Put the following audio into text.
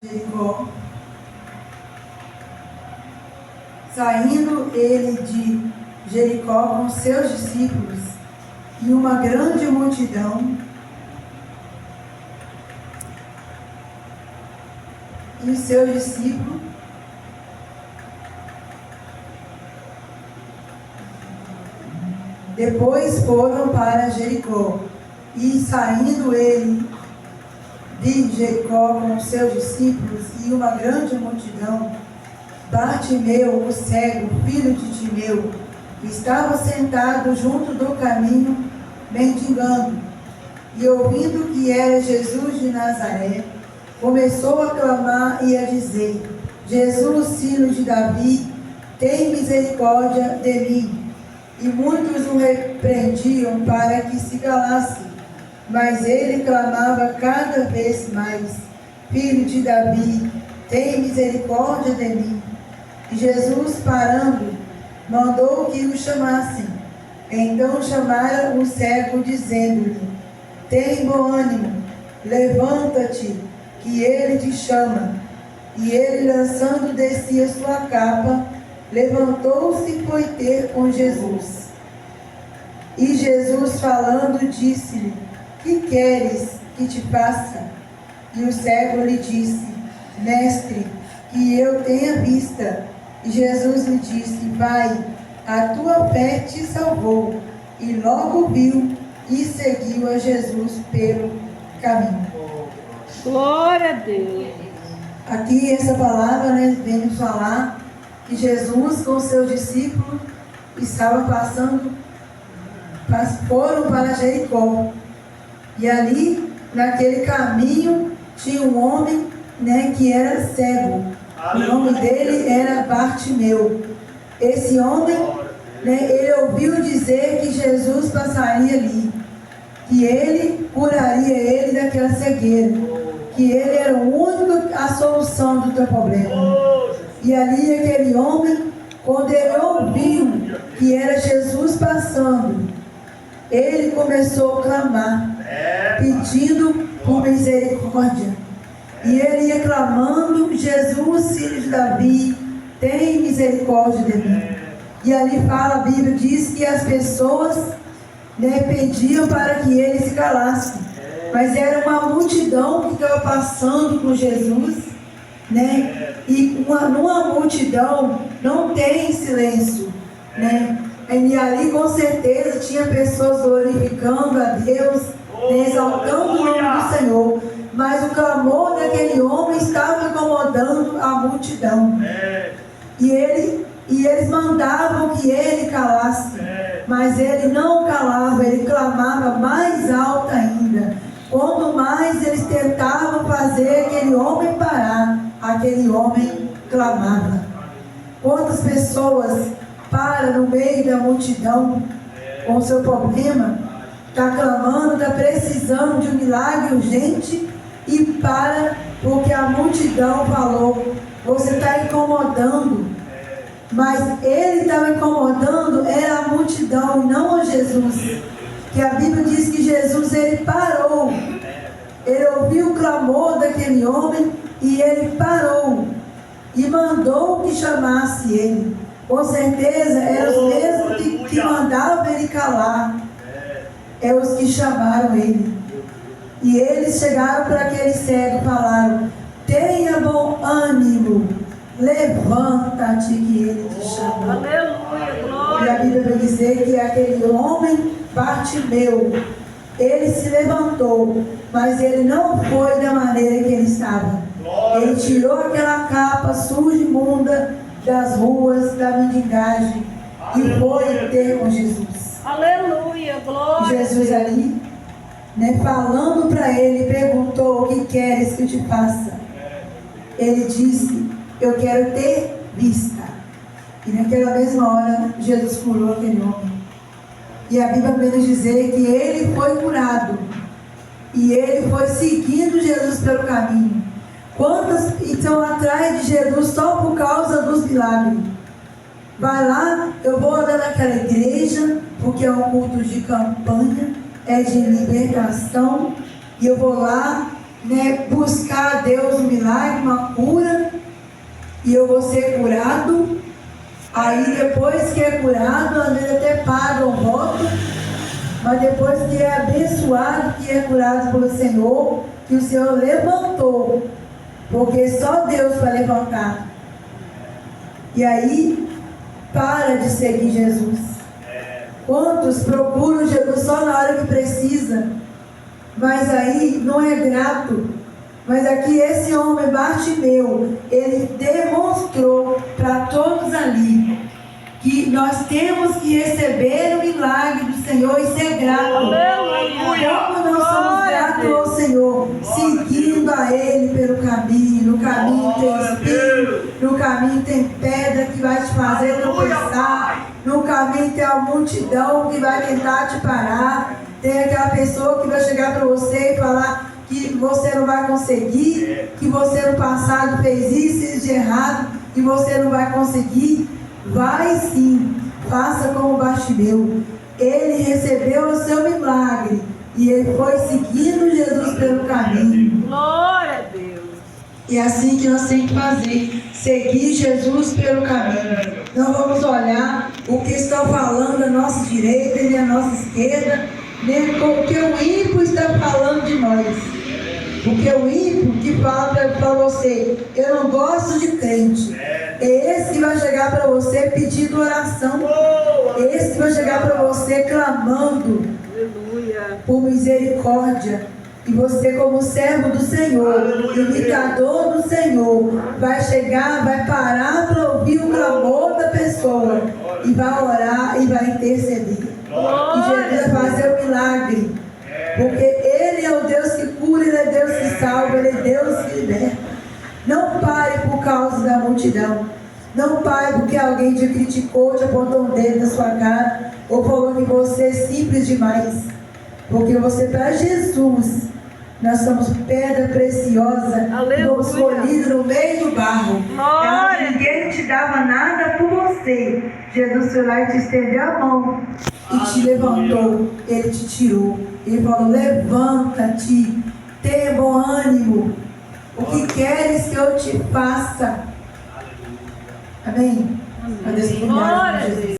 Jericó. Saindo ele de Jericó com seus discípulos e uma grande multidão, e os seus discípulos depois foram para Jericó. E saindo ele de Jericó com os seus discípulos e uma grande multidão, Bartimeu, o cego, filho de Timeu, estava sentado junto do caminho, mendigando, e ouvindo que era Jesus de Nazaré, começou a clamar e a dizer: Jesus, filho de Davi, tem misericórdia de mim. E muitos o repreendiam para que se calasse, mas ele clamava cada vez mais: Filho de Davi, tem misericórdia de mim. E Jesus, parando, mandou que o chamassem. Então chamaram o cego, dizendo-lhe: Tem bom ânimo, levanta-te, que ele te chama. E ele, lançando de si a sua capa, levantou-se e foi ter com Jesus. E Jesus, falando, disse-lhe: Que queres que te faça? E o cego lhe disse: Mestre, que eu tenha vista. E Jesus lhe disse: Vai, a tua fé te salvou. E logo viu e seguiu a Jesus pelo caminho. Glória a Deus. Aqui essa palavra, vem nos falar que Jesus com seus discípulos estava foram para Jericó. E ali, naquele caminho, tinha um homem, que era cego. O nome dele era Bartimeu. Esse homem, ele ouviu dizer que Jesus passaria ali, que ele curaria ele daquela cegueira, que ele era o único, a solução do teu problema. E ali aquele homem, quando ele ouviu que era Jesus passando, ele começou a clamar, pedindo por misericórdia. E ele ia clamando: Jesus, filho de Davi, tem misericórdia de mim. E ali fala, a Bíblia diz que as pessoas pediam para que ele se calasse. Mas era uma multidão que estava passando com Jesus, e numa multidão não tem silêncio, E ali com certeza tinha pessoas glorificando a Deus, exaltando o nome do Senhor. Mas o clamor daquele homem estava incomodando a multidão. E eles mandavam que ele calasse. Mas ele não calava, ele clamava mais alto ainda. Quanto mais eles tentavam fazer aquele homem parar, aquele homem clamava. Quantas pessoas param no meio da multidão com o seu problema, está clamando, está precisando de um milagre urgente, e para porque a multidão falou: você está incomodando. Mas ele estava incomodando era a multidão e não a Jesus. Que a Bíblia diz que Jesus, ele parou. Ele ouviu o clamor daquele homem e ele parou e mandou que chamasse ele. Com certeza eram os mesmos que mandavam ele calar, é os que chamaram ele. E eles chegaram para aquele cego e falaram: tenha bom ânimo, levanta-te, que ele te chama. Aleluia, glória. E a Bíblia vai dizer que aquele homem, Bartimeu, ele se levantou, mas ele não foi da maneira que ele estava. Ele tirou aquela capa suja e imunda das ruas da mendigagem e foi ter com Jesus. Aleluia, glória. Jesus ali, falando para ele, perguntou: o que queres que eu te faça? Ele disse: eu quero ter vista. E naquela mesma hora Jesus curou aquele homem. E a Bíblia vai nos dizer que ele foi curado e ele foi seguindo Jesus pelo caminho. Quantas estão atrás de Jesus só por causa dos milagres? Vai lá, eu vou andar naquela igreja porque é um culto de campanha, é de libertação, e eu vou lá né, buscar a Deus um milagre, uma cura, e eu vou ser curado. Aí depois que é curado, às vezes até paga o voto, mas depois que é abençoado, que é curado pelo Senhor, que o Senhor levantou, porque só Deus para levantar. E aí para de seguir Jesus. Quantos procuram Jesus só na hora que precisa, mas aí não é grato. Mas aqui esse homem Bartimeu, ele demonstrou para todos ali que nós temos que receber o milagre do Senhor e ser grato. Como nós somos gratos ao Senhor, seguindo a Ele pelo caminho. No caminho tem espinho, no caminho tem pedra que vai te fazer tropeçar, no caminho tem a multidão que vai tentar te parar, tem aquela pessoa que vai chegar para você e falar que você não vai conseguir, que você no passado fez isso de errado, que você não vai conseguir. Vai sim, faça como Bartimeu. Ele recebeu o seu milagre e ele foi seguindo Jesus pelo caminho. Glória a Deus. E é assim que nós temos que fazer, seguir Jesus pelo caminho. Não vamos olhar o que estão falando à nossa direita e à nossa esquerda, nem o que o ímpio está falando de nós. Porque o ímpio que fala para você, eu não gosto de crente, é esse que vai chegar para você pedindo oração, é esse que vai chegar para você clamando por misericórdia. E você, como servo do Senhor, imitador do Senhor, vai chegar, vai parar para ouvir o clamor da pessoa e vai orar e vai interceder. E Jesus vai fazer o milagre. Porque Ele é o Deus que cura, Ele é Deus que salva, Ele é Deus que liberta. Não pare por causa da multidão. Não pare porque alguém te criticou, te apontou um dedo na sua cara, ou falou que você é simples demais. Porque você, para Jesus, nós somos pedra preciosa, fomos escolhidos no meio do barro. Ninguém te dava nada por você. Jesus foi lá e te estendeu a mão e te levantou, Ele te tirou. Ele falou, levanta-te, tenha bom ânimo, o que queres que eu te faça? Amém? Glória a Deus.